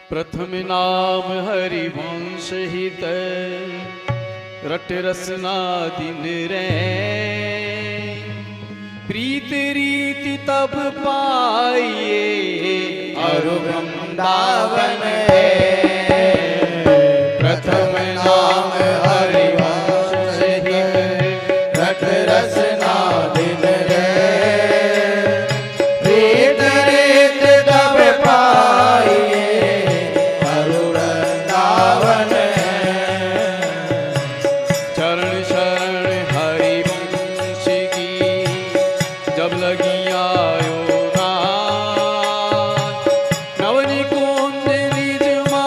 प्रथम नाम हरिवंश हित रट रसना दिन रे प्रीत रीति तब पाइए अरु वृंदावन प्रथम नाम हरिवंश हित रट रसना दिन रे प्रीत रीत तब पाइए अरु वृंदावन चरण शरण हरिवंश की जब लगी आयो नाथ नवनी कुंज निज मा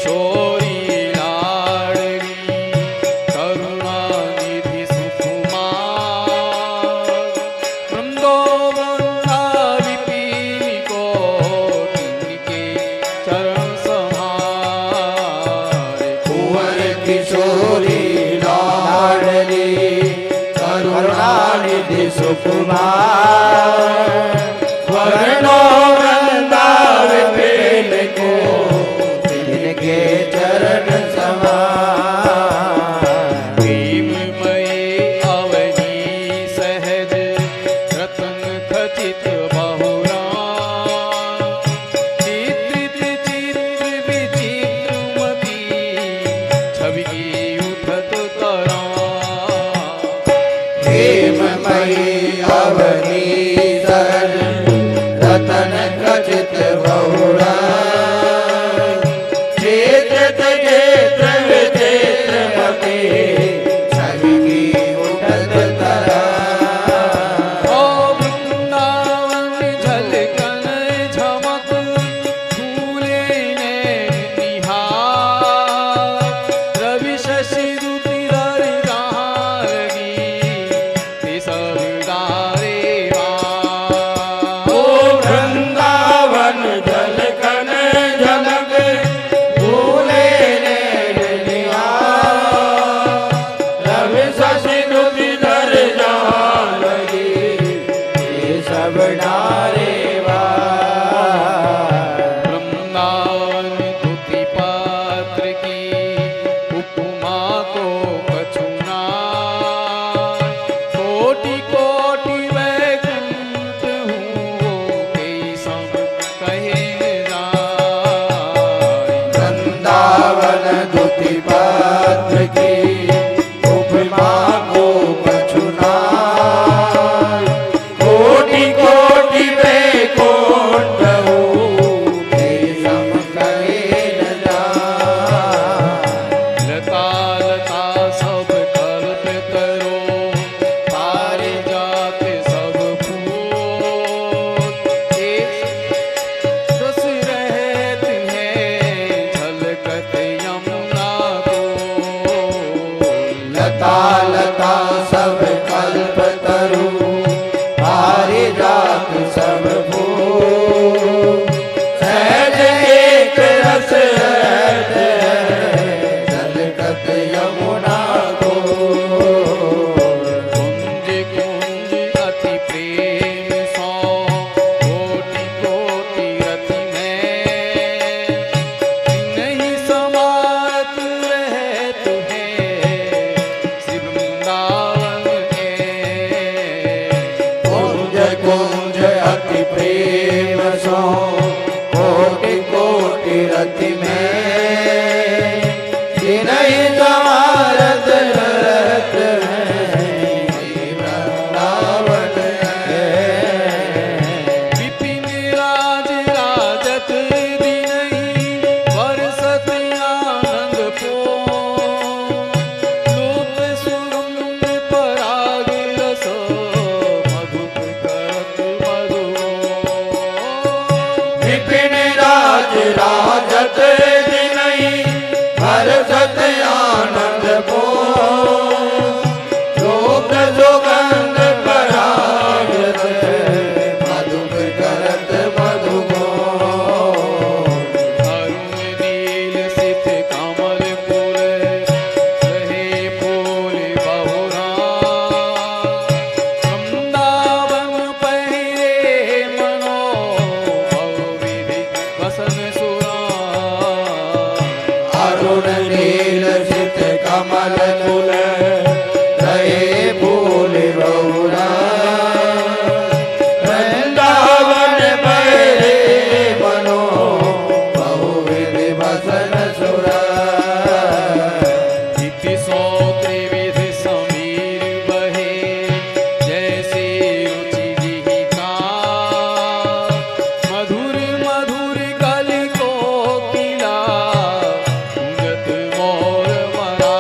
किशोरी लाडली करुणानिधि सुकुमार वृंदोवृंदा विपिन को तिनके चरण समारे कुंवर किशोरी लाडली करुणानिधि सुकुमार वरणो वृंदा विपिन को तिनके चरण समार प्रेममयी अवनी सहज रतन खचित बहुरा चित्रित चित्र विचित्रमती छवि उठत तरा प्रेममयी अवनी सहज रतन खचित बहुरा चित्रित चित्र विचित्रमती छवि की उठत तरा ओ वृंदावन झलकन झमक फूले नैन निहार रवि शशि दुति दर जहाँ लगी ते सब डारे ओ वृंदावन झलकन झलक फूले नैन निहार रवि शशि दुति धर जहाँ लगी ये सब डारे वृंदावन दुति पात्र की उपमा को कछुना कोटि कोटि वैकुंठ हूँ वो कई सब कहे न जाए वृंदावन दुति पात्र की उपमा को कछुना कोटि कोटि वैकुंठ हूँ ते सम कहे न जाए लता लता सब कल्प तरो तारे जात सब फूल एक रस रहत है झलकत यमुना को लता लता सब कल्प तरु पारिजात सब फूल सहज एक रस रहत है झलकत यमुना को कुंज कुंज अति प्रेम सो कोटि कोटि रति में नहीं समात रहत है श्री वृंदावन के कुंज कुंज अति प्रेम सो कोटि कोटि रति में जिनहि समारत रहत है वृंदावन है विपिन राज राजत दिनहि बरसत आनंद पो लोक सुगंध पराग रस मधुप करत मधुओ विपिन राज राजत दिनहि बरसत आनंद को लोक सुगंध पराग रस मधुप करत मधु को अरुण नील सित कमल फूल रहे फूल बहुरा वृंदावन पहरे मनो बहुविधि वसन सुरा अरुण नील सित कमल कुल रहे फूल बहुरा वृंदावन पहरे मनो बहुविधि वसन सुरा इति सो त्रिविधि समीर बहे जैसे रुचि जिहिका मधुर मधुर कल को किला गूंजत मोर मरा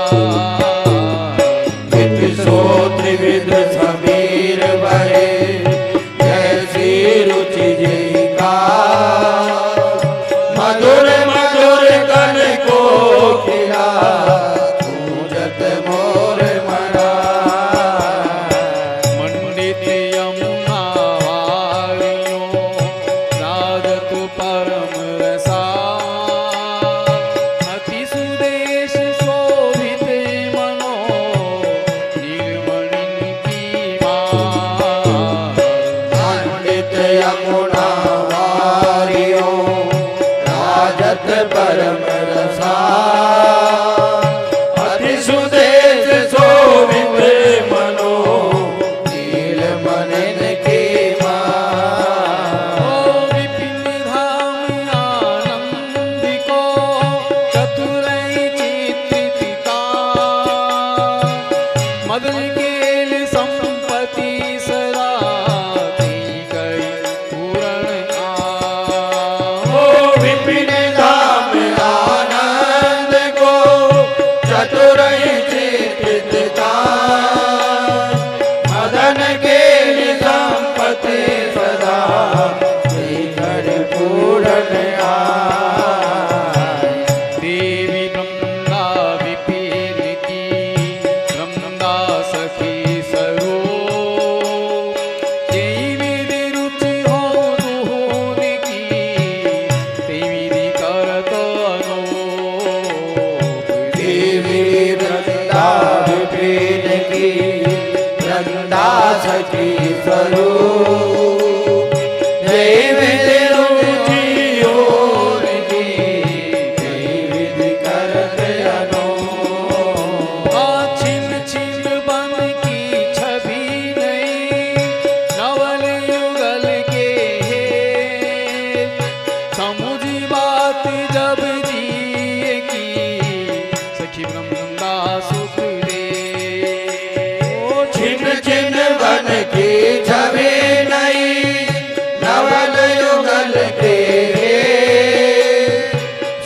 सो त्रिविध समीर बहे जैसी रुचि जी का मधुर मधुर कन को मदन केल संपत्ति सदा तेई करी पूरण ओ विपिन धाम आनंद को चतुरई चित्तता मदन केल संपत्ति सदा तेई करी पूरण देवी ब्रह्मा विपिन की ब्रह्मा सखी स्वरूप तेई विधि रुचि हो दुहोन की तेई विधि करत अनोप देवी वृंदा विपिन की वृंदा सखी स्वरूप जय विधि रुचि ओर की जय विधि करत अनोप छिन छिन बन की छवि नहीं नवल युगल के समुझी बात जब जिए की सखी ब्रह्मा सुख दे छिन छिन बन की छवि नहीं नवल युगल के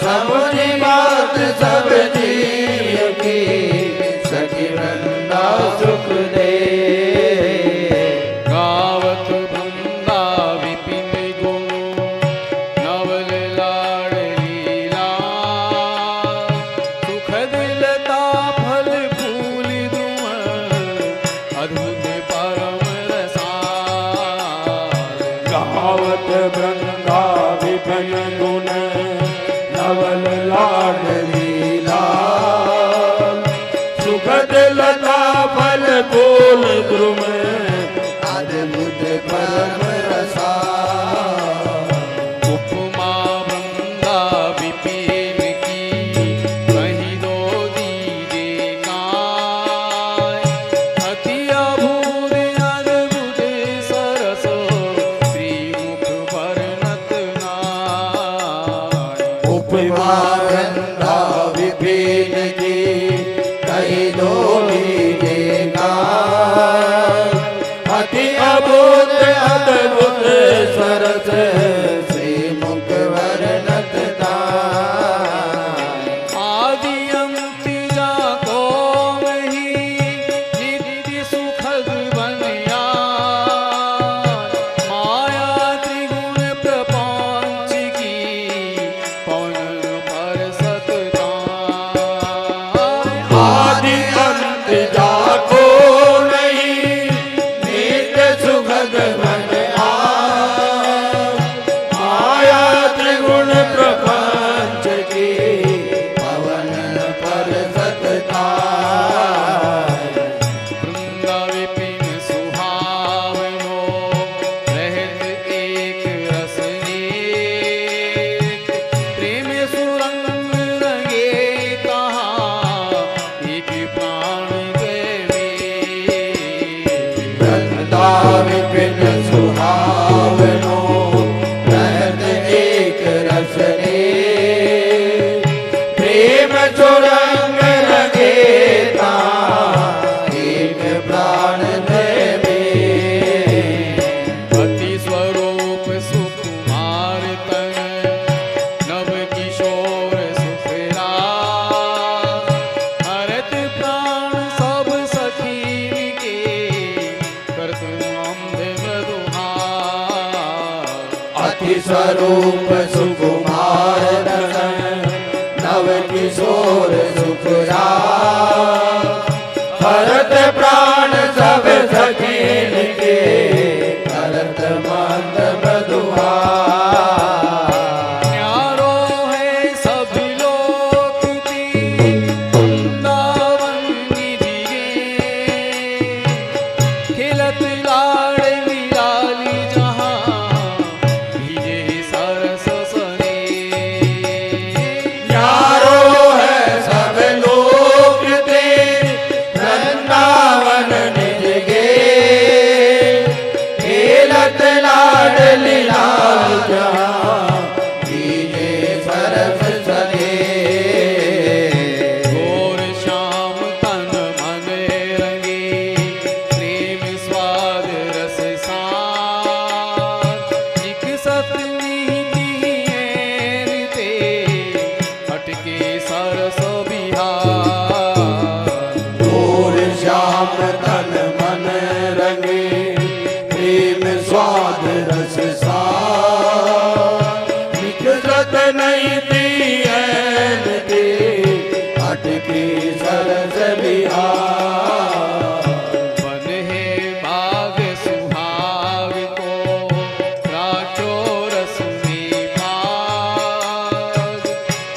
समुझी बात सब जीव की सखी वृंदा सुख दे गावत ब्रह्मा विपिन गुण नवल लाड़ लीला सुखद लता फल फूल द्रुम अद्भुत परम रसाल गावत वृंदा विपिन गुण नवल लाड लीला सुखद लता फल फूल द्रुम अद्भुत परम रसा उपमा ब्रह्मा विपिन की कहीं दो दीजे काय अति अभूत अद्भुत सरस श्रीमुख वर्णत नाय उपमा वृंदा विपिन की कही दो दीजिएगा अति अभूत अद्भुत सरस श्रीमुख वर्णत दाय आदि अंत जाको वही नित्य सुखद बनिया माया त्रिगुण प्रपंच की पवन पर सतताय आदि अंत जाको नहीं नित्य सुखद मन माया त्रिगुण प्रपंच की पवन पर सतता वृंदा विपिन सुहावनो रहत एक रसने प्रेम सुरंग रंगे कहाँ एक प्राण गए वृंदा विपिन सुहावनो रहत एक रसने प्रेम सुरंग रंगे ता एक प्राण देवे पति स्वरूप सुकुमार तन नव किशोर सुखराज हरत प्राण सब सखीन के करत नंद मधुहार अति स्वरूप सुकुमार दर्शन नव किशोर सुखरा भरत प्राण सब सखीन के भरत मंद मधुआ न्यारो है सभी लोक की वृंदावन निधिगे खिलत लाड़ निराली जहाँ भीजे सरस सने यारो है सब लोग दे रस बिहार। और श्याम तन मन रंगे प्रेम स्वाद रस सार। निकलत नहीं थी ऐन के अटके सरस बिहार। मन है बाग सुहाग को राचो रस में बाग।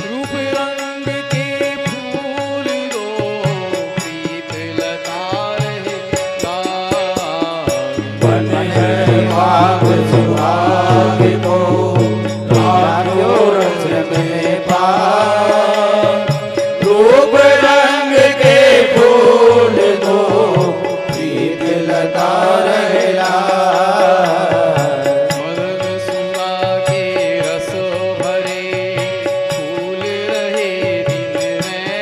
रूप रंग के फूल दो प्रीत लता रहे बाग। मन है बाग सुहाग को राजो रस में पार। रूप रंग के फूल दो प्रीत लता रहला। मदन सुधा के रस भरे फूल रहे दिन में।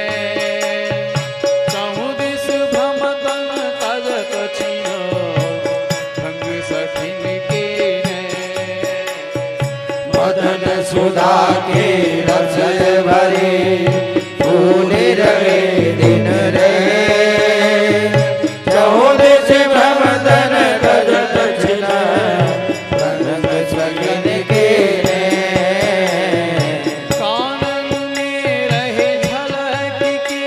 चहुँ दिस भ्रमतन तजत छिन भंग सखिन के नैन। मदन सुधा के रस भरे फूल रहे दिन रे। चहुदिस भ्रमतन तजत छिन भंग सखिन के नैन। कानन में रहे झलक के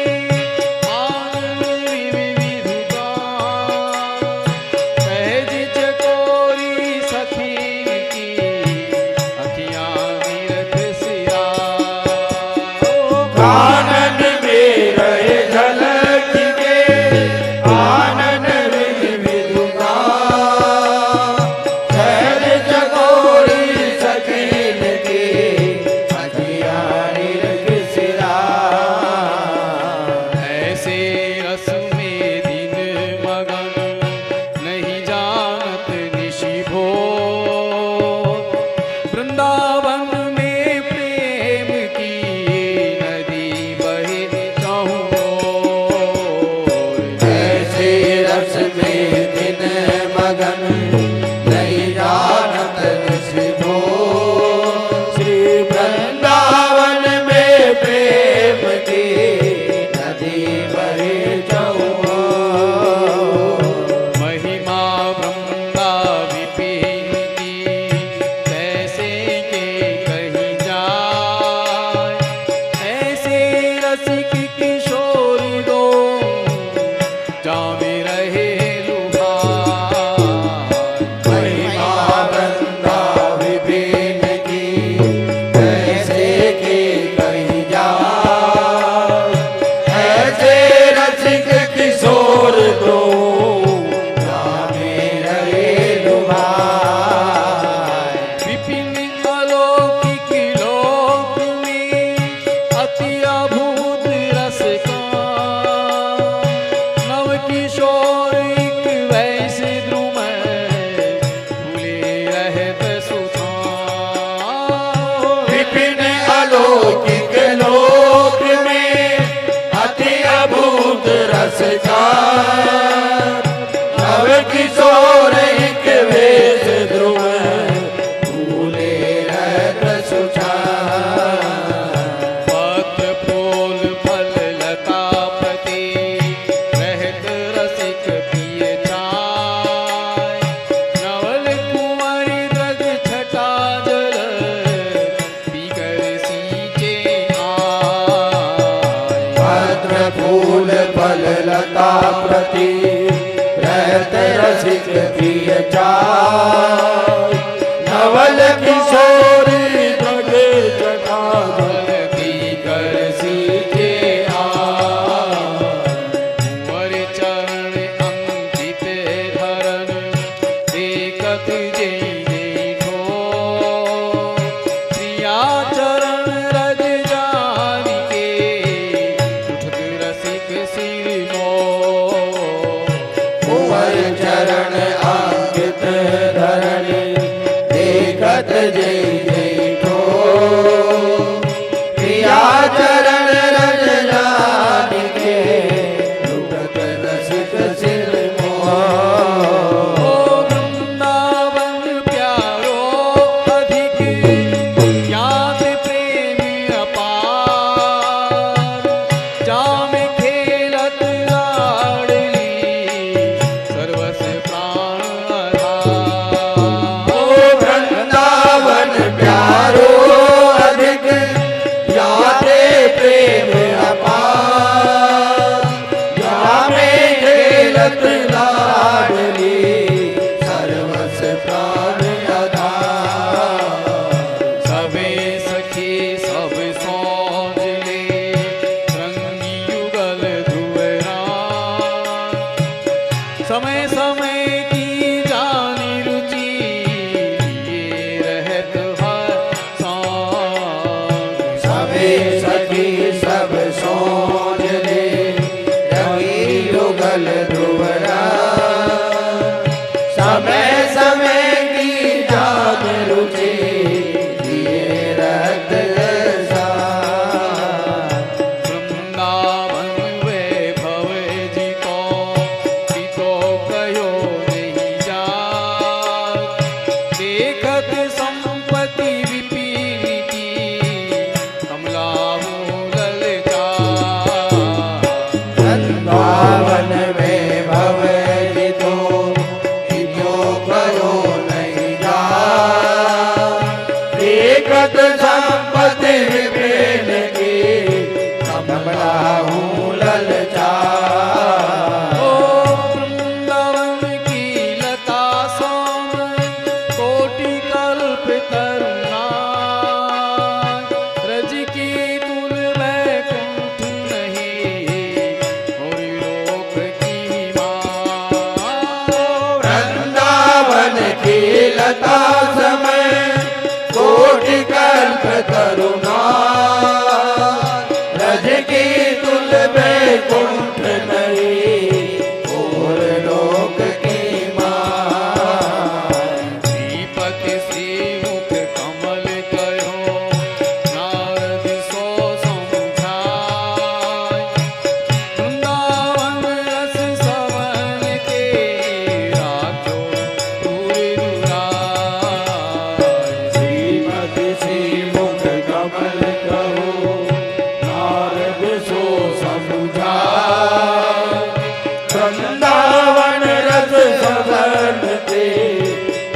आनंद विविध गान। सहज चकोरी सखी की अखियाँ निरख सिया। आनंद में रहे झलक के आनंद विविधुता। सहज चकोरी सखीन के अखियाँ निरख सिरा। ऐसे रस में दिन मगन नहीं जानत निशि भोर। वृंदावन में प्रेम की नदी बहे चहुँ ओर। ऐसे रस में दिन मगन नहीं जानत निशि भोर। श्री वृंदावन में प्रेम की नदी बहे चहुँ ओर। महिमा वृंदा विपिन की कैसे के कहीं जाए। ऐसे रसिक किशोर दो जामे रहे लुभाए। महिमा वृंदा विपिन की कैसे के कहीं जाए। ऐसे रसिक किशोर दो जामे रहे लुभाए। विपिन अलौकिक लोक में अति अभूत रस का। नव किशोर एक वैसे द्रुम भूले रहत सुधान। विपिन अलौकिक लोक में अति अभूत रस का। नव किशोर एक वेश ध्रुव भूले रहत सुचार। पत्र फूल फल लता प्रति रहत रसिक पिय चाय। नवल कुंवरी द्रग छटा जल पीकर सींचे आय। पत्र फूल फल लता प्रति रहत रसिक प्रिय चाय। नवल किशोरी द्रग जटा जल पीकर सींचे आय। कुंवर चरण अंकित धरन देखत जय जय ठोर। प्रिया चरण रज जानि के उठत रसिक सिर मोर। कुंवर चरण अंकित धरण देखत जय जय ठोर। प्रिया चरण रज जानि के लुटत रसिक सिर मोर। ओ वृंदावन प्यारो अधिक ज्ञात प्रेम अपार। लता समय कोटि कल्प करुणा रज की तुल बैकुंठ नहीं और लोक की माँ श्रीपति श्रीमुख कमल कहो नारद सो समझाय वृंदावन रस सवन के राखो दूर दुराय श्रीमति श्रीमुख कमल कहो नारद सो समझाय वृंदावन रस सवन ते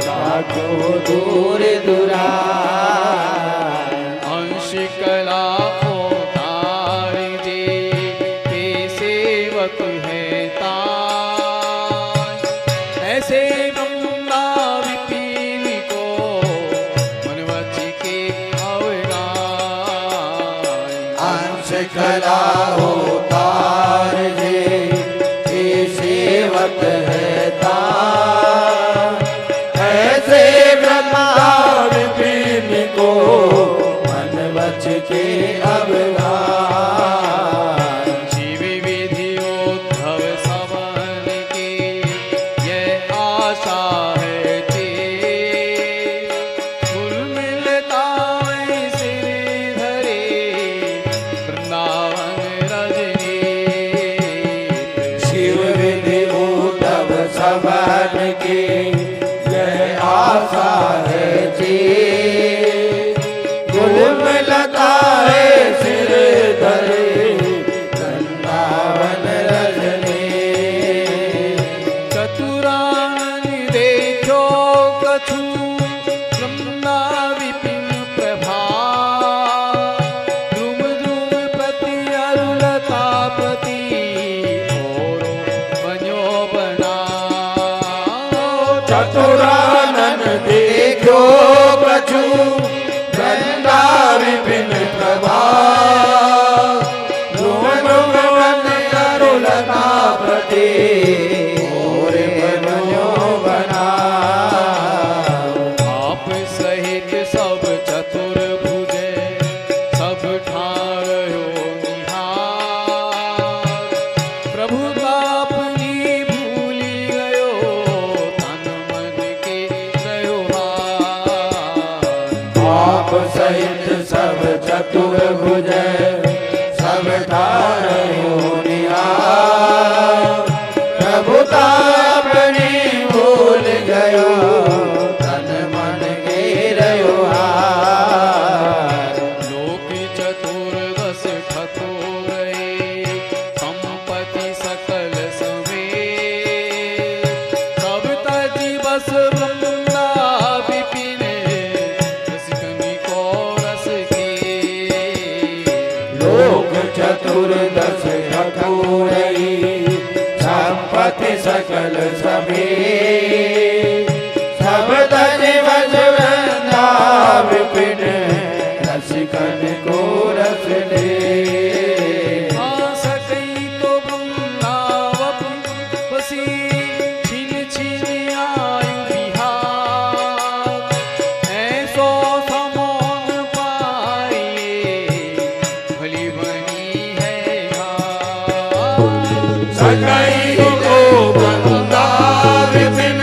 राखो दूर दुराय अंश कला अवतार जे के सेवक है ताय ऐसे ब्रह्मा विपिन को मन वच के अवगाय अंश कला अवतार जे के सेवक है तार ऐसे ब्रह्मा विपिन को मन वच के अवगान जीव विधियोद्धव सवन की यह आशा है ते कुल मिलता वै सिर धरे वृंदावन रजनी शिव विधि उद्धव सवन की यह आशा है जी गुलम लता है सिर धरे वृंदावन रजनी चतुरानन देखो कछु ब्रह्मा विपिन प्रभा ध्रुव ध्रुव प्रति अरुलता प्रति ओरो बन्यो बना चतुरानन देखो कछु वृंदा विपिन प्रभा ध्रुव ध्रुव प्रति अरुलता प्रति और बनो बना आप सहित सब चतुर्भुज सब ठारयो निहार प्रभु अपनी भूली गयो तन मन के रयो हार आप सहित सब चतुर्भुज सब ठारयो निहार प्रभुता अपनी भूल गयो तन मन घेरयो हार लोक चतुर्दश ठकुरए संपत्ति सकल समेत सब तजी बस वृंदा विपिन रसिकनि को रस के लोक चतुर्दश ठकुरई संपत्ति सकल सभी सब तज बज वृंदा विपिन रसिकन को रस दे सकई तो वृंदावन बसी छिन छिन आयु बिहार ऐसो समोन पाइए भली बनी है घाट सकई को वृंदा विपिन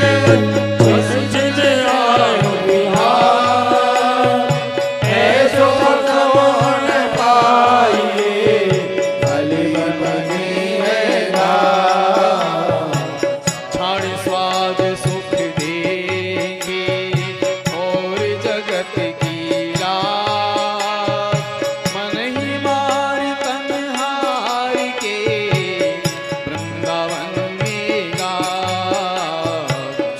रसिकन आयु बिहार ऐसो समोन पाइए भली बनी है घाट छाड़ स्वाद सुख देंगे और जगत की लाज मन ही मार तन हार के वृंदावन में गाज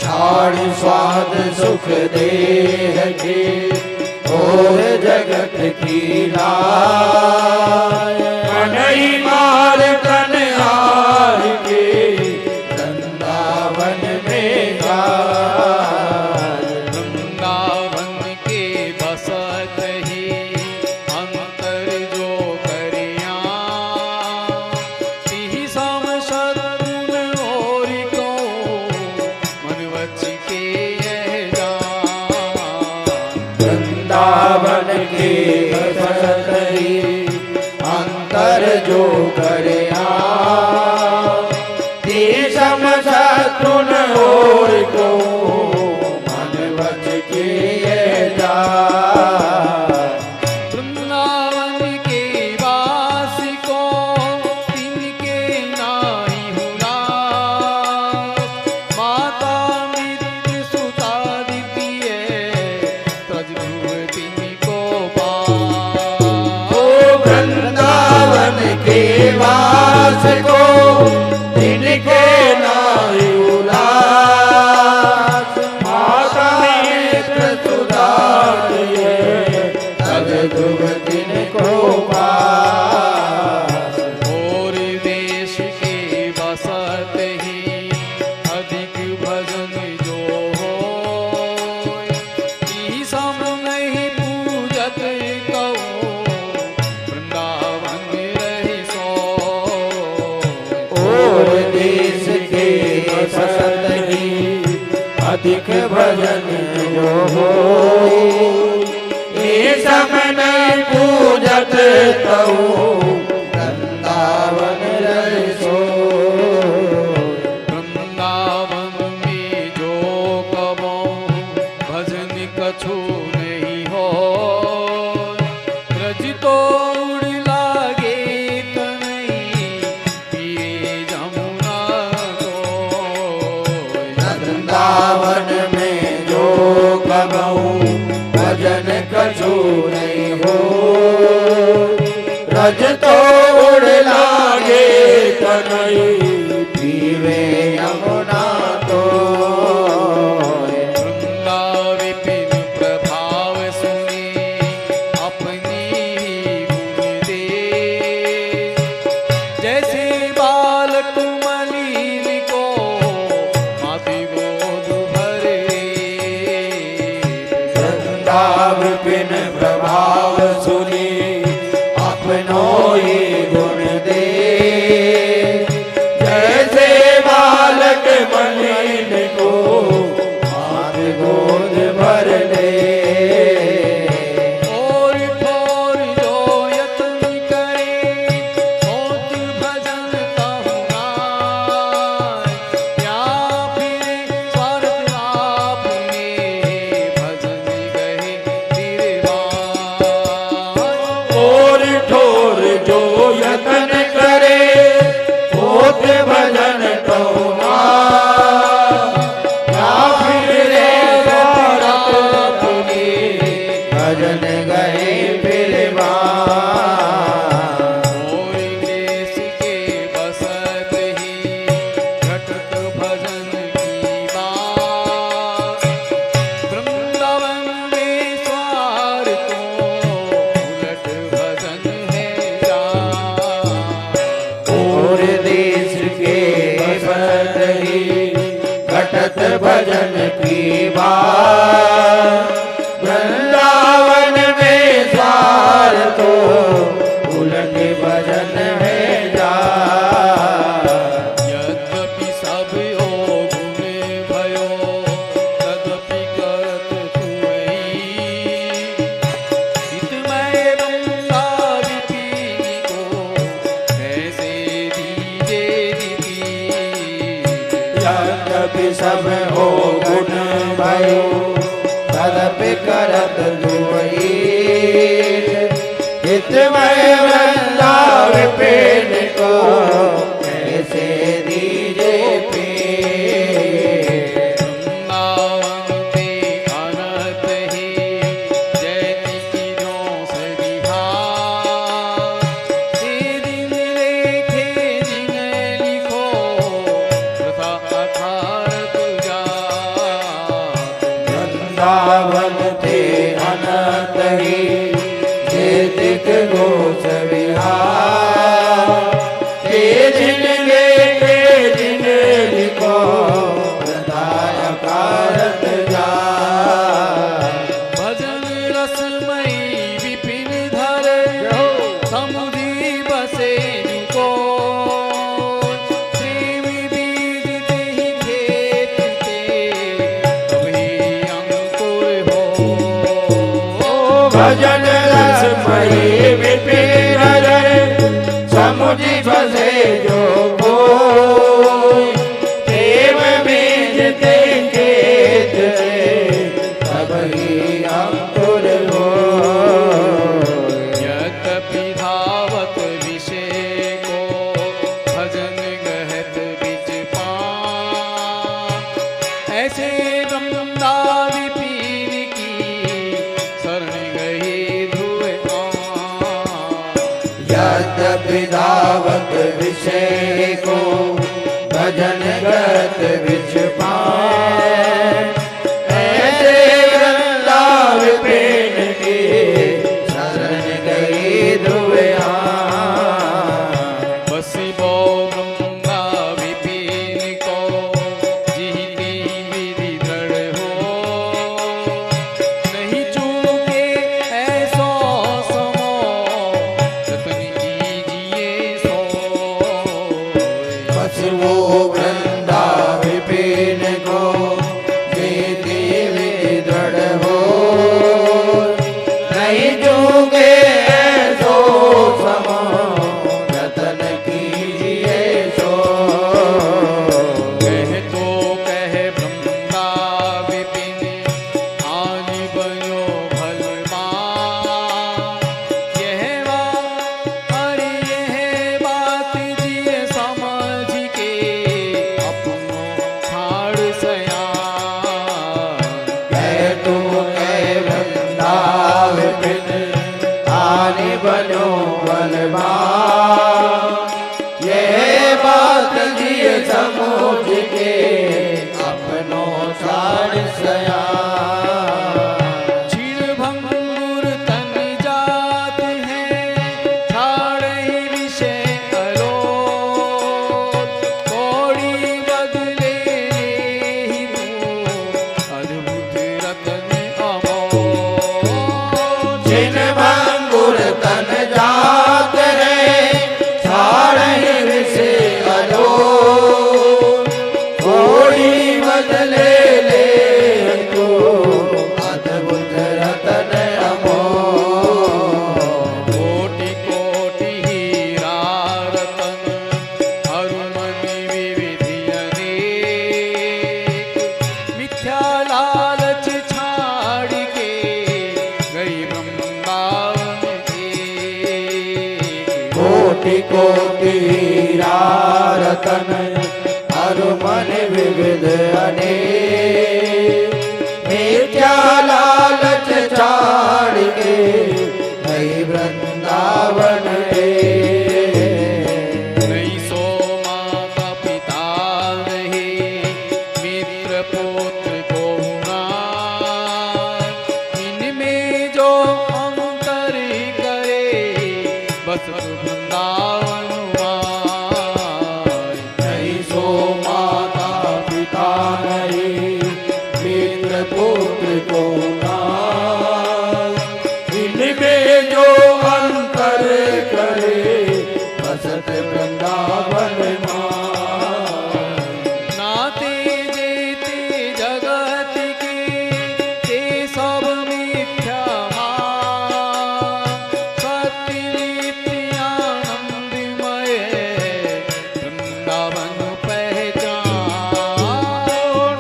छाड़ स्वाद सुख देह के और जगत की लाज मन ही मार तन हार के वृंदावन में गाज वृंदावन के बसत ही अंतर जो करिया तिहि सम सद्गुण और को मन वच के यह जान के बसत ही अंतर जो करे देशम शत्रुन और को मन बच किए जा वृंदावन के वास को तिनके नाई हुला माता मृत्यु सुता द्वितीय तज ध्रुव तिनको ओ वृंदावन के वास को तिनके नाई उलास माता मित्र सुता तज ध्रुव तिनको पास और देश के बसत ही अधिक भजन जो हो सम नहीं पूजत कहो वृंदावन रही सो और देश के बसत ही अधिक भजन जो हो ये सब नहीं पूजत तऊ वृंदावन रहे सो वृंदावन में जो कबो भजन कछु नहीं हो ब्रज तो उड़ लागे तनई पिए जमुना को वृंदावन में जो कबहू भजन कछु नहीं हो रज तो उड़ लागे कनई पीवे यमुना तो वृंदा विपिन प्रभाव सुने अपनी गुण दे जैसे बालक मलिन को माति गोद भरे वृंदाव बिन प्रभाव सुनी अपनो ही गुण दे जैसे बालक मलिन को मात गोद भर ले और ठोर जो यत्न करे बहुत भजन कहूँगा या फिर स्वार्थ आपने भजन गए निर्वाण और ठोर जो यतन करे होत भजन कहूँगा या फिर रे स्वार्थ अपने भजन गए फिर और देश के बसत ही घटत भजन की बात वृंदावन में स्वार्थ को उलट भजन है जा और देश के बसत ही घटत भजन की बात वृंदावन में स्वार तो उलट भजन है जा यद्यपि सब हो गुण भयो तदपि करत तुई हितमय वृंदा विपिन को कैसे दीजे दीदी यद्यपि सब हो गुण भयो तदपि करत दुई हितमय वृंदा विपिन को कैसे दीजे पे वृंदावन के अनंत ही जैति की जो सदिहार ये दिन लेखे जिन लिखो तथा अथारत जा वृंदावन थे अनंत ही जेतिक घोष विहार हे जिन लेखे जिन लिखो प्रदाय कारत जा भजन रसमयी विपिन धर समुझी बसे को प्रेम बीज ही खेत ते कभी अंकुर हो भजन समझी फंसे जो कोई, प्रेम बीजते खेत तब ही अंकुर हो। यद्यपि धावत विषय को भजन गहत बिच पान, ऐसे ब्रह्मदा विपिन की शरण गई ध्रुव आन। यद्यपि धावत विषय को भजन गत विच पान, ऐसे वृंदा विपिन की शरण गई ध्रुव आन। बसी बो ब्रह्मा विपिन को जीती विधि दृढ़ हो, नहीं चूके ऐसो समो रतन कीजिए सो। बस वो वृंदा विपिन को जीती विधि दृढ़ हो, नहीं चूके ऐसो समो रतन कीजिए सो। कह तो कह ब्रह्मा विपिन आनि बनो भलवान, यह अरे यह बात जिए समझ के अपनो ठाड़ सयान। कह तू कह वृंदा विपिन आने बनो बलवान, ये बात जिए समझ के अपनो सार सया। क्षीण भंगुर तन जात है छाड़े विषय अलोप, कोड़ी बदले ही तू अद्भुत रतन अमोल। जिन भंगुर तन जात रे छाड़ विषे अलो, कोड़ी बदले ले तो अद्भुत रतन अमोल। कोटि कोटि हीरा रतन हरुमनि विविधि अनेक, मिथ्या लालच छाड़ के गई वृंदावन एक। कोटि कोटि हीरा रतन हरु मन विविध अनेक, मिथ्या लालच छाड़ के गई वृंदावन एक। नहीं सो माता पिता नहीं मित्र पुत्र को इनमें जो अंतर करे बस वृंदावन माय। नहीं सो माता पिता नहीं मित्र पुत्र को नाम, इनमें जो अंतर करे बसत वृंदावन माय। नाते जेते जगत के ते सब मिथ्या मान, सत्य नित्य आनंदमय वृंदावन पहचान।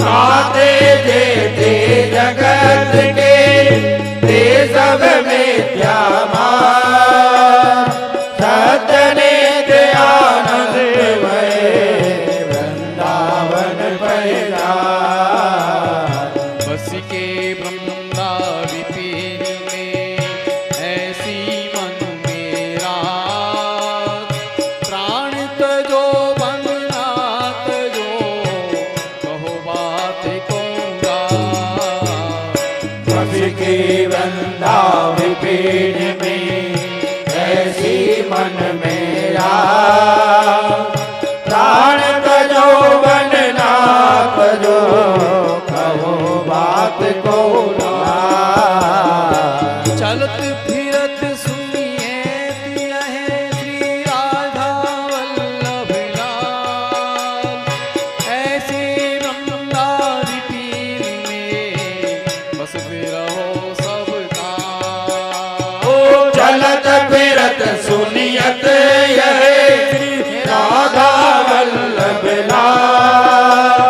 नाते जेते जगत के ते सब मिथ्या मान, सत्य नित्य आनंदमय वृंदावन पहचान। बस के ब्रह्मा विपिन में ऐसी मन मेरा, प्राण तजो बन ना तजो कहो बात कहूँगा। बस की वृंदा विपिन में ऐसी मन मेरा, प्राण तजो बन ना तजो कहो बात को ना। चलत फिरत सुनिए पिया है श्री राधा वल्लभ लाल, ऐसे ब्रह्मा विपिन में बसते रहो सब काल। ओ चलत फिरत सुनियत यह राधा वल्लभ लाल।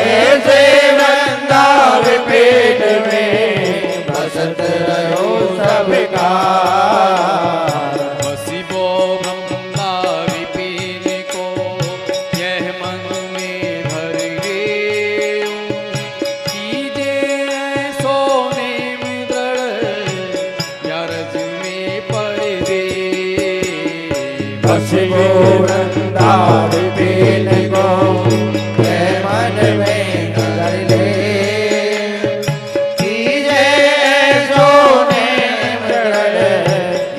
ऐसे वृंदावन पेट में बसत रहो सबका। बसिबो वृंदा विपिन को यह मन में भर ले। कीजे सोने में दृढ़ या रज में पड़ दे। बसिबो वृंदावन पेट को यह मन में धर ले। कीजे सोने मृड़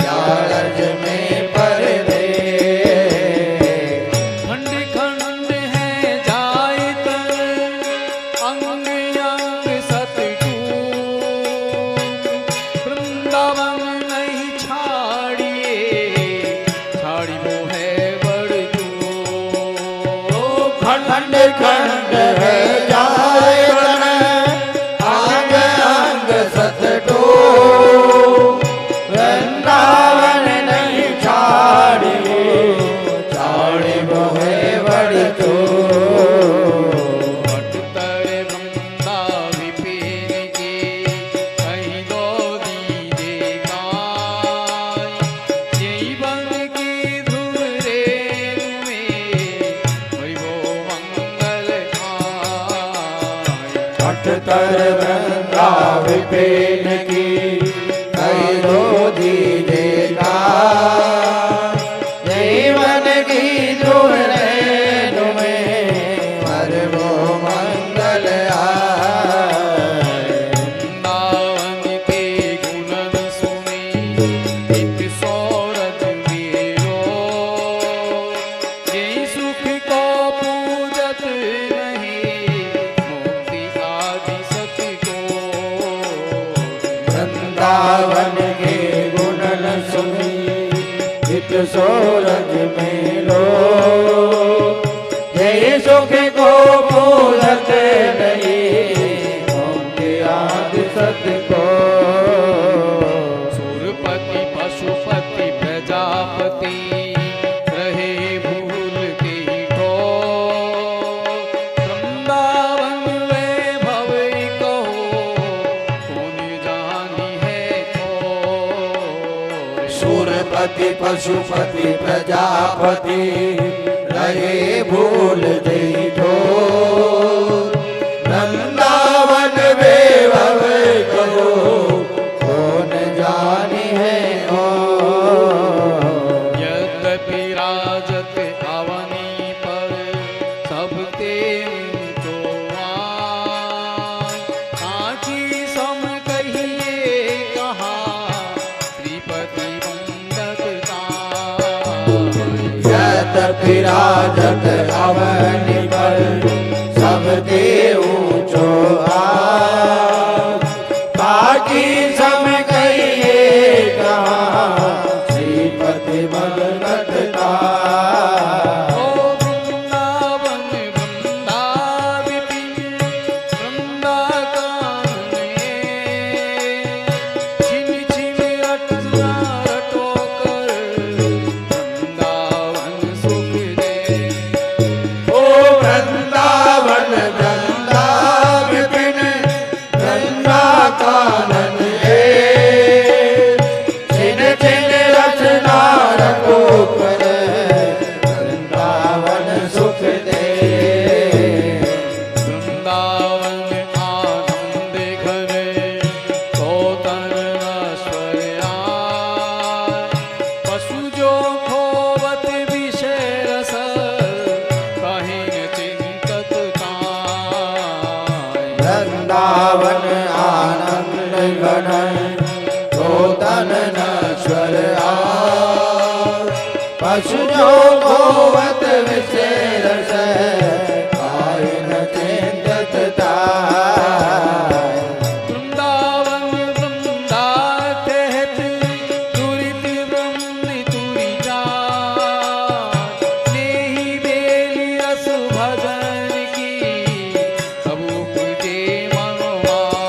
या रज में पर दे। खंड खंड है जाय तन अंग अंग सतटूट। वृंदावन नहीं छाड़िए छाड़ी वो है बड़ दूर। खंड खंड है जाय तन अंग अंग सतटो। वृंदावन नहीं छाड़ियो छाड़ी बहुए बड़ी तो। भटतर वृंदा विपिन के कहीं दो दीजे गाय। जीवन की ध्रुव रेणु में वैभव मंगल आय। भटतर वृंदा विपिन की कई दो दीजे का। जीवन की ध्रुव रेणु में मरवो मंगल आए। वृंदावन के गुणन सुनी एक सौरज मेलो। यही सुख को पूजत नहीं मुक्ति आदि सत को। वृंदावन के गुणन सुनी हित सूरज में लो। यही सुख को पूजत नहीं मुक्ति आदि सत को। सुरपति पशुपति प्रजापति रहे भूल के ठोर। वृंदावन वैभव कहो कौन जानी है ठोर। सुरपति पशुपति प्रजापति रहे भूल दई ठोर। वृंदावन वैभव कहो कौन जानी है और। यद्यपि राजत अवनी पर सबते ऊंचो आन। काकी सम कहिए कहा श्रीपति वंदत ताय। यद्यपि राजत अवनि पर सब ऊंचो आन। बाकी सम कहिए कहाँ श्रीपति भगवत का। ओ वृंदावन वृंदा विपिन वृंदा कानन। छिन छिन रटना रटो कर वृंदावन सुख दे। ओ वृंदावन वृंदा विपिन वृंदा कानन छिन छिन रचना रखो कर वृंदावन सुख दे। वृंदावन आनंद घन सोतन नश्वर आय। पशु जो खोवत विषय रस कहीं न चिंतत ताय। वृंदावन आनंद घन गोतन नश्वर आय। पशु जो गोवत विषय रस काई न चिंतत ताय। वृंदावन वृंदा कहत तुरित ब्रह्म तुरि जान। नेहि बेली रस भजन की कबू पुजे मनोमान।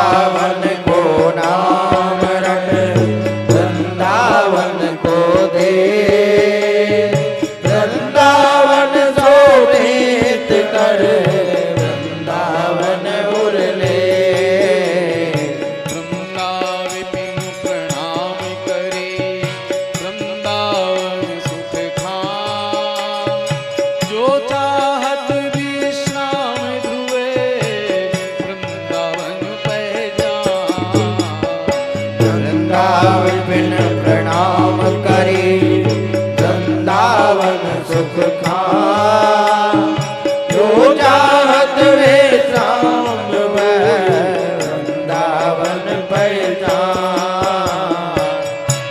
वृंदावन को नाम रट, वृंदावन को दे, वृंदावन सो प्रीत कर, वृंदावन उरले। वृंदाविपिन प्रणाम करे, वृंदावन सुख खान। जो चाहत विश्राम ध्रुवे, वृंदावन पै जान। वृंदावन प्रणाम करे, वृंदावन सुख खान। जो चाहत विश्राम वृंदावन पर जान।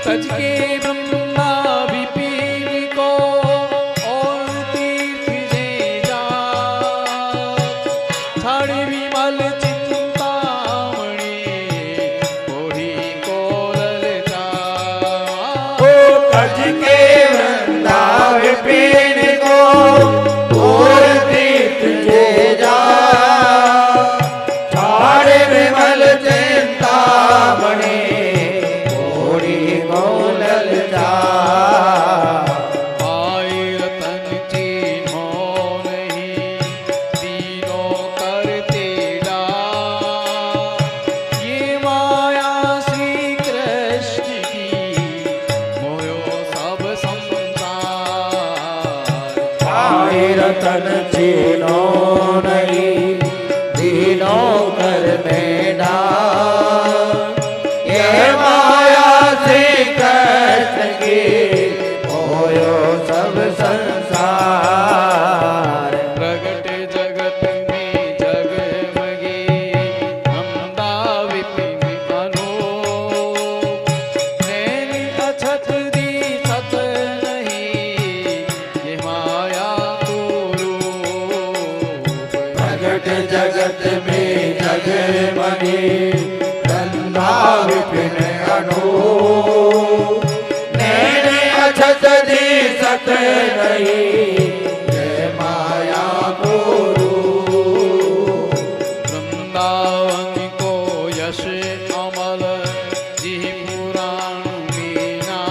तज के वृंदा विपिन को और तीर्थ जे जा। छाड़ विमल चिंतामणि, ओढ़ी को ललचा। ओ तज के वृंदा विपिन को और तीर्थ जे जा। छाड़ विमल चिंतामणि, ओढ़ी को ललचा। पाए रतन चिन्हो नहीं, तीनों करते डार। ये माया श्री कृष्ण की, मोयो सब संसार। पाए रतन चीनो नहीं, दीनों कर में डार। ये माया श्री कृष्ण की, होयो सब संसार। प्रगट जगत में जगमगे, वृंदा विपिन अनूप। नैन अछत दिसत नहीं, ये माया को रूप। प्रगट जगत में जगमगे, वृंदा विपिन अनूप। नैन अछत दिसत नहीं, जय माया को रूप। वृंदावन को यश अमल, जिह पुराण मीना।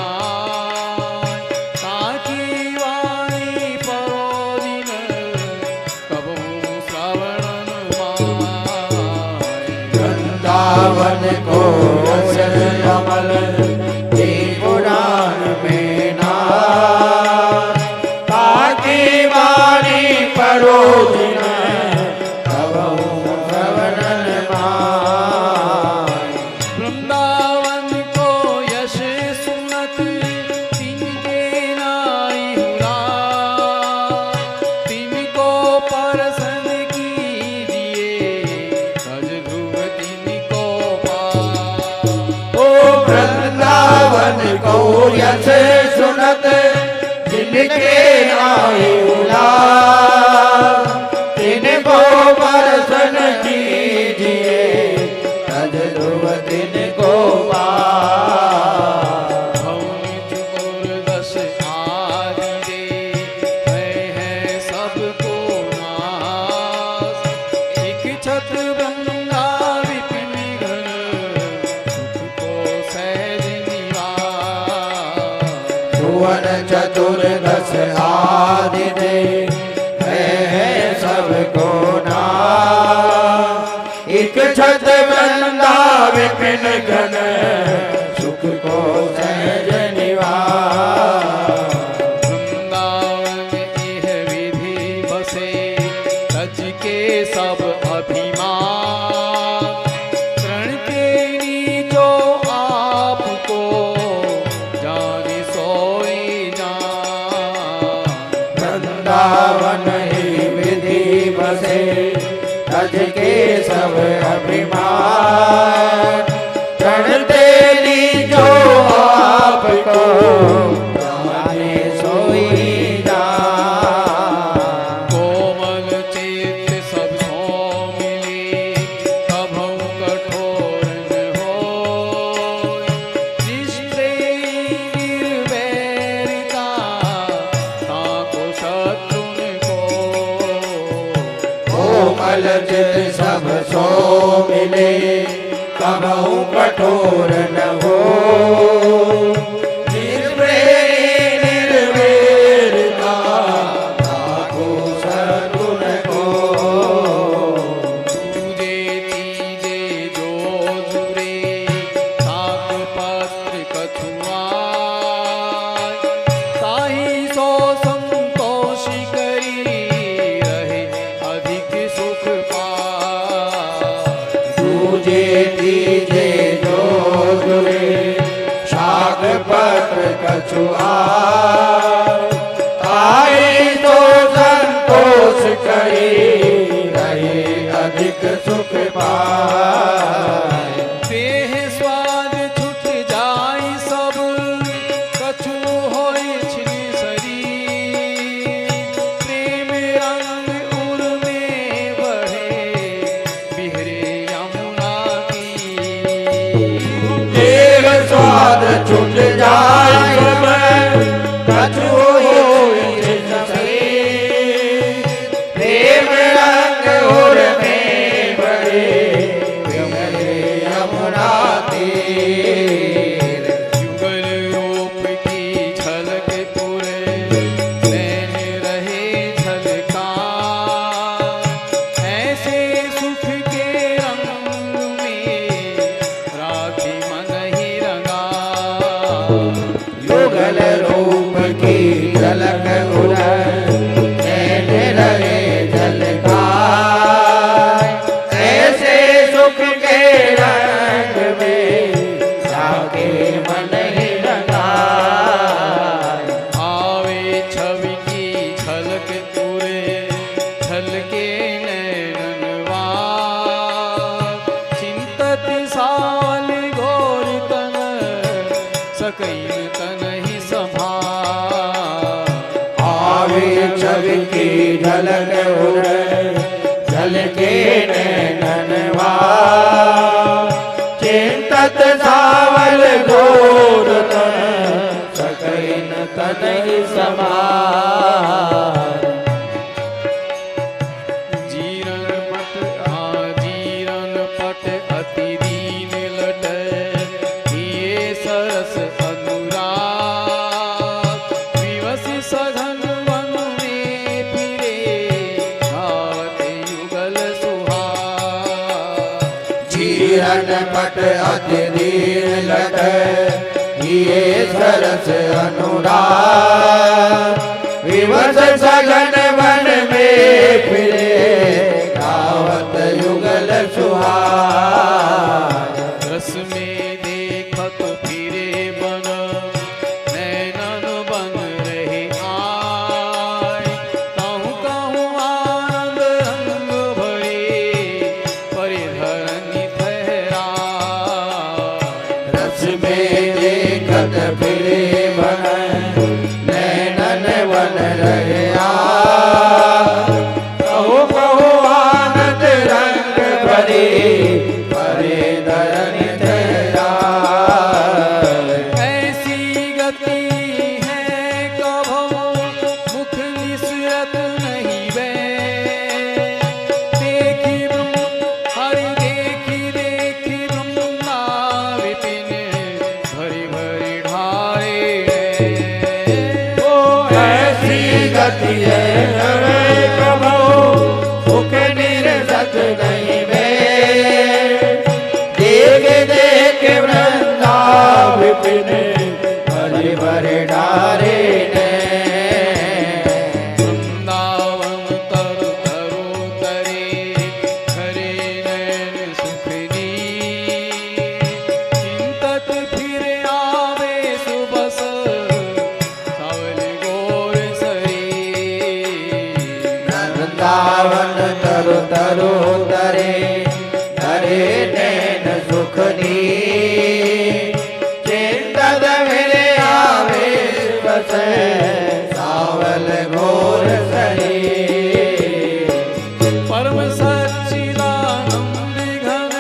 ताकी वाणी परोदिन, कबहु श्रवणन माय। वृंदावन को यश अमल, जी पुराण में नाम। ताकी वाणी परोदिन, कबहु श्रवणन माय। वृंदावन को यश सुनत, तिनके नाई हुरा। तिनको परसन कीजिए, तज ध्रुव तिनको पार। ओ वृंदावन को यश सुनत, जिनके नाई उलार। तिनको परसन कीजिए, तज ध्रुव तिनको पार। भौनि चुकुर दस आदि दे, भय है सबको नाश। एक छत्र वृंदा विपिन घन, सुख को सहज निवास। भुवन चतुर्दश आदि दे, है सबको नाम। एक छत वृंदा विपिन घन, सुख को सहज निवास। वृंदावन इह विधि बसे, तज के सब अभिमान। तृण के नीचो आपको, जाने सोई जान। वृंदावन ही विधि बसे, तज के सब अभिमान। चढ़ते नी जो आपको, जाने सोई जान। कोमल चित्त सब सो मिले, कभऊ कठोर न होय। जिस प्रेम निर्वैरता, ताको शत्रुन को। कोमल चित सब सो मिले, कबहु कठोर न हो निर्वैर निर्वैरता ताको सद्गुण को दूजे तीजे जो जुरे सात पत्र कछुआय ताहि सो संतोष करी रहे अधिक सुख पाय दूजे तीजे जो जुरे शाक पत्र कछुआय ताहि तो संतोष करी रहे अधिक सुख पाय देह स्वाद छूट जाय सब कछु होय छिन शरीर प्रेम रंग उर में बढ़े बिहरे यमुना तीर देव स्वाद छूट जाय सब कछु होय छिन शरीर प्रेम रंग उर में बढ़े बिहरे यमुना तीर युगल रूप की झलक पुरे नैन रहे झलकार ऐसे सुख के रंग में राखी मन ही रंगा युगल रूप की झलक उड़े नैन रहे झलकार ऐसे सुख के रंग में जाके मन ही रंगा आवे छवि की झलक पुरे झलके नैननवार चिंतत साल घोर तन सकैन तन ही संभार आवे छवि की झलक उड़े झलके नैननवा चिंतत सावल घोर तन सकैन तनहि समार जीरन पट जीरन पट अति दीन लट ये सरस अनुराग विवश सघन वन में फिरे गावत युगल सुहाग जीरन पट अति दीन लट ये सरस अनुराग विवश सघन वन में फिरे गावत युगल सुहाग रस में देखत फिरे बन नैनन बन रहे आय कहूँ कहूँ आनंद रंग भरे परे धरनी ठहराय रस में देखत फिरे बन नैनन वन रहे कहो कहो आनंद रंग भरे परे धरनी ठहराय ऐसी गति है कभो मुख निसरत नहीं वे देखी हरि देखी देखी ब्रह्मा विपिन भरी भरी ढारे ओ ऐसी गति है कबो मुख निरसत नहीं वे देख देख वृंदा विपिन भरे भरे डारे ने वृंदावन तरु तरु तरे हरे नैन सुखनी चिंतत फिर आवे सुबस सावल गोर सरी वृंदावन तरु तरु तरे हरे नैन सुखनी चिंतत मेरे आवे बसे सावल घोर सही परम सच्चिदानंद घन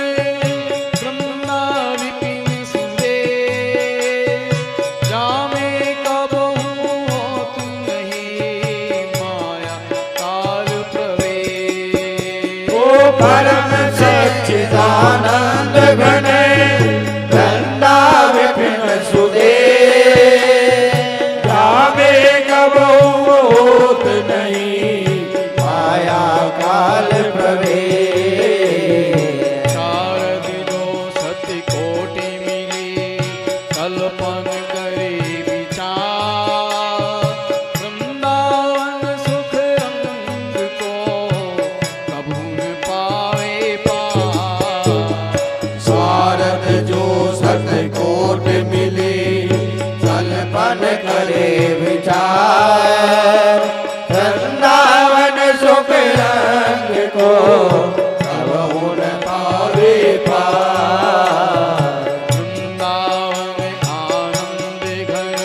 ब्रह्मा विपिन सुरेश जामे कबहु होत नहीं माया काल प्रवेश ओ परम सच्चिदानंद घन अपन करे विचार, वृंदावन सुख रंग को कभू न पावे पार। स्वार्थ जो सतकोट मिले तलपन करे विचार, वृंदावन सुख रंग को कबहू न पावे पार। वृंदावन आनंद घर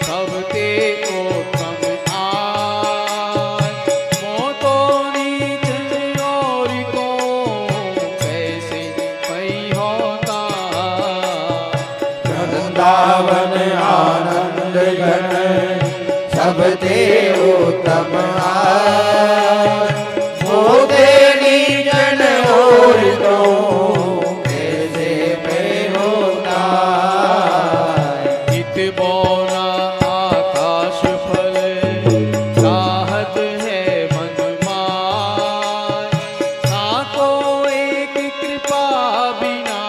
सबते उत्तम आय, मोतो नीच और को कैसे पई होता। वृंदावन आनंद घन सबते उत्तम आय, मोते नीचन और को कैसे पे होता। हित बोना आकाश फल चाहत है मन माय, ताको एक कृपा बिना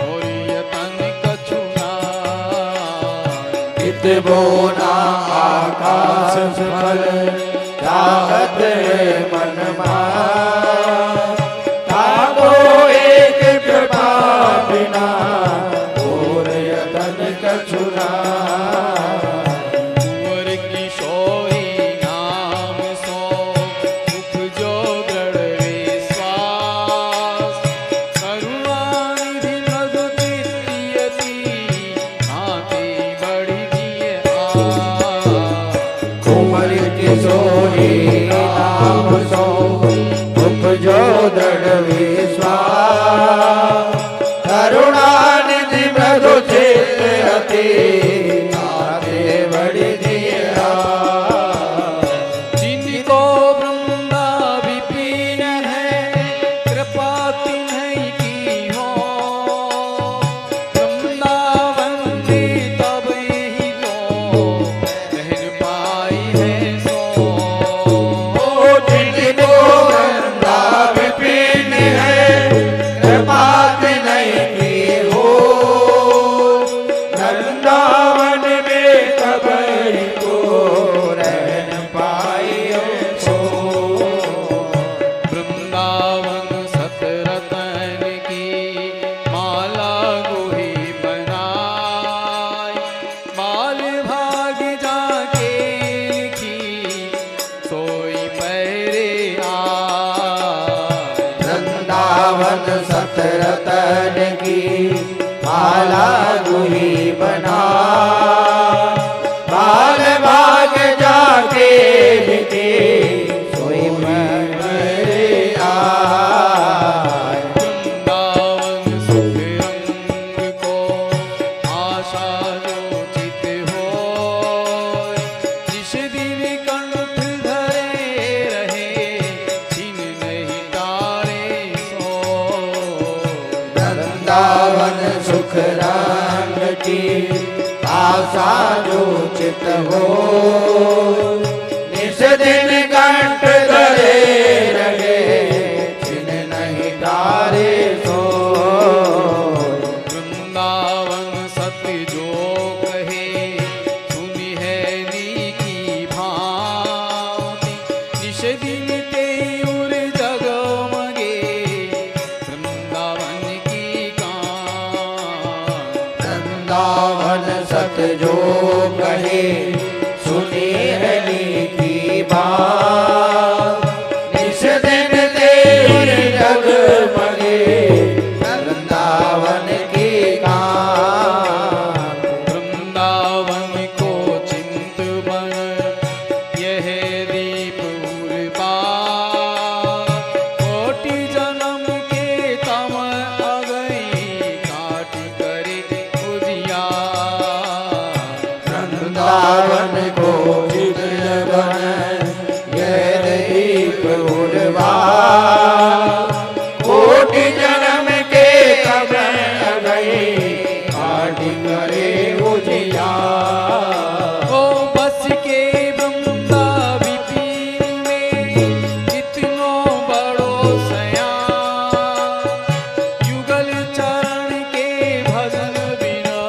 और यतन कछु नाय। हित बोना आकाश फल चाहत है मन माय, ताको एक कृपा बिना और यतन कछु नाय। कुंवर किशोरी नाम सो उपजो दृढ़ विश्वास, करुणानिधि मधु प्रीतियति भांति बढ़ी दिए आस। कुंवर किशोरी नाम सो उपजो दृढ़ विश्वास, करुणानिधि मृदु चित्त अति आगे बढ़ दिया। जिनको वृंदा विपिन है कृपा तिन्हीं की हो, वृंदावन में तब ही तो बहन पाई है सो। जिनको वृंदा विपिन है कृपा नहीं की हो, वृंदावन में कभी को रहन पाई सो। वृंदावन सतरतन की माला गोही बनाई, माल भाग जाके लिखी सोई पैरे आय। वृंदावन सतरतन की माला गुही बना, बाल भाग जाके लिखे सोई मेरे आय। वृंदावन सुख रंग को आशा जो चित हो, जिस दिन कंठ धरे रहे छिन नहीं तारे सो। वृंदावन सुख रंग की आशा जो चित हो, निस दिन कंठ धरे रहे छिन नहीं तारे सो। वृंदावन सत्य जो कहे सुनी है नी की भांति, निश दिन ते उर जगमगे वृंदावन की कांति। वृंदावन सत जो कहे सुनी है नीति बात, निस दिन देवर जगमगे वृंदावन की कांति। वृंदावन को चिंत बन यह दीप उर्बार, कोटि जन्म के तम अगई काट करे उजियार। वृंदावन को चित्र बन यह दीप उड़वा, कोटि जन्म के तब गई काट करे उजियार। ओ बस के वृंदा विपिन में कितनो बड़ो सयान, युगल चरण के भजन बिना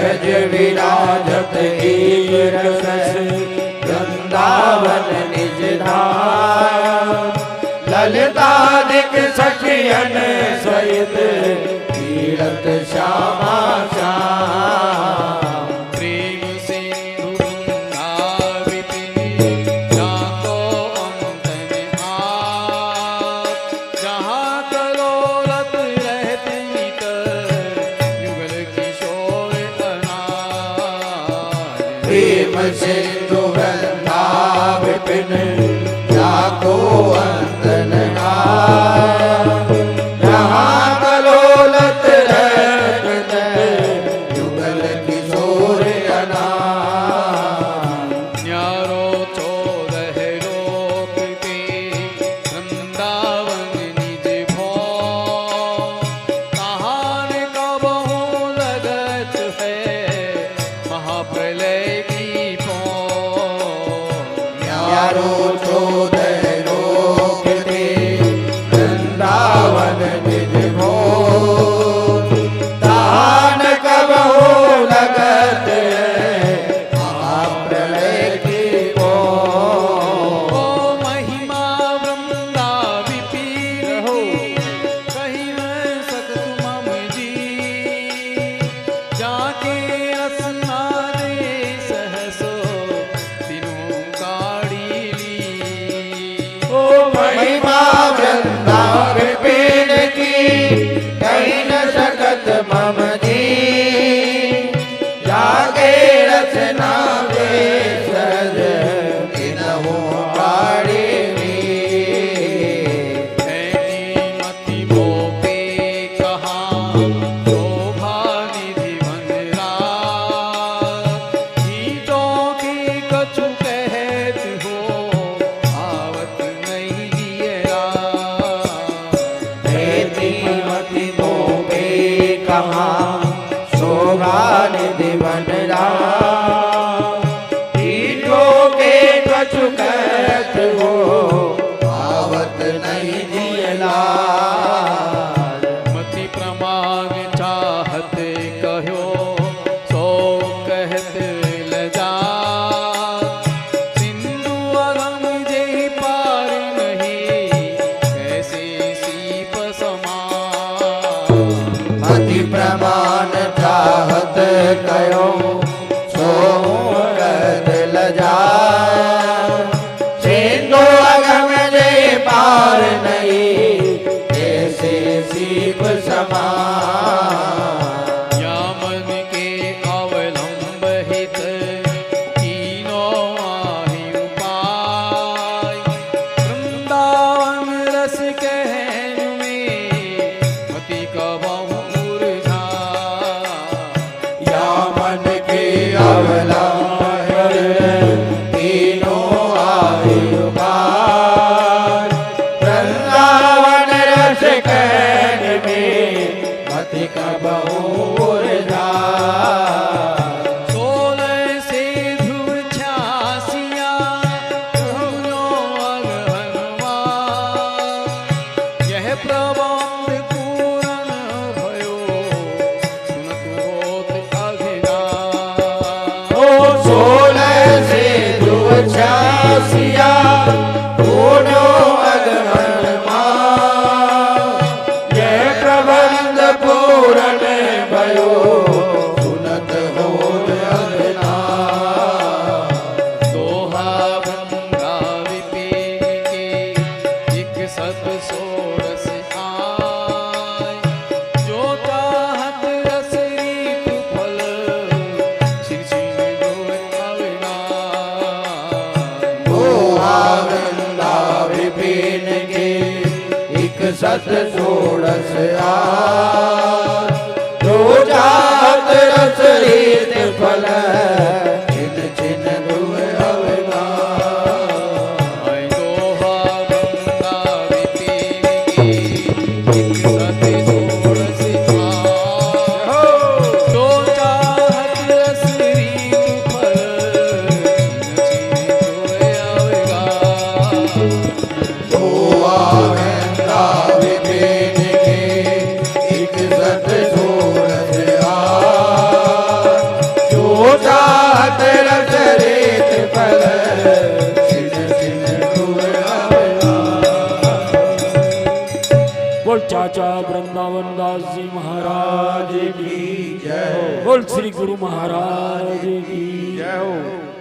सहज विराजत एक रस वृंदावन निज धाम ललितादिक सखियन सहित तीरथ श्यामा श्याम प्रेम सिंधु गंगा विपिन जाको अंतन आप जहाँ करोलत रहते नितर युगल किशोर अनाज प्रेम सिंधु गंगा विपिन जाको अंतन आप जहाँ कलोलत रहत युगल किशोर अनाज न्यारो चौदह लोक के वृंदावन निज भोग कहान कबहु लगत है महाप्रलय की पौं यारो चौदह लोक ते वृंदावन निज भोग तान कबहु लगत महाप्रलय की ओर। ओ महिमा वृंदा विपीन की कही न सकत मम जी जाके रसनादे सहसो दिनों काढ़ी ली ओ महिमा वृंदा विपिन की कही न सकत मम जी जागे रचना वे सज दिनहु काढ़ी ली। ऐसी मति मोपे कहा शोभा निधि वनराज गीतों की कछु कहत हो आवत नहीं दियरा मति मोगे कहा शोभा निधि वनरा के कछु कहत हो आवत नहीं दियला। मति प्रमाण चाहत कहो सो कहत लजा सिंधु अगम जे पार नहीं कैसे सीप समान मति प्रमाण चाहत कयो सो कहत लजा सिंधु अगम जे पार नहीं जैसे सीप समान। या मन के अवलंब हित कीनो आहि उपाय वृंदावन रस कहन में मति कबहु मुरझाय या मन के अवलंबन तीनों आयु पार वृंदावन रस कहन में मति कबहु मुरझाय। 16 से ध्रुव 86 धुनो अगहनवार यह प्रबंध पूर्ण भयो सुनत होत अभिलाष ओ 16 से ध्रुव 86 पूर्णो अगहन यह प्रबंध पूर्ण भयो सुनत हो अभिलाष। दोहा गंगा विपिन के एक सत सोरस आय जो चाहत रस रीत फल श्री श्री जो अविनाश दोहा वृंदा विपिन के एक सत सोरस आय जो चाहत रस रीत फल छिन छिन दुह अवगाह। आय दोहा गंगा विपिन के एक सत सोरस आय जो चाहत रस रीत फल छिन छिन जो अविनाश दोहा वृंदा विपिन के एक सत सोरस वृंदावन दास जी महाराज की जय हो। बोल श्री गुरु महाराज की जय हो।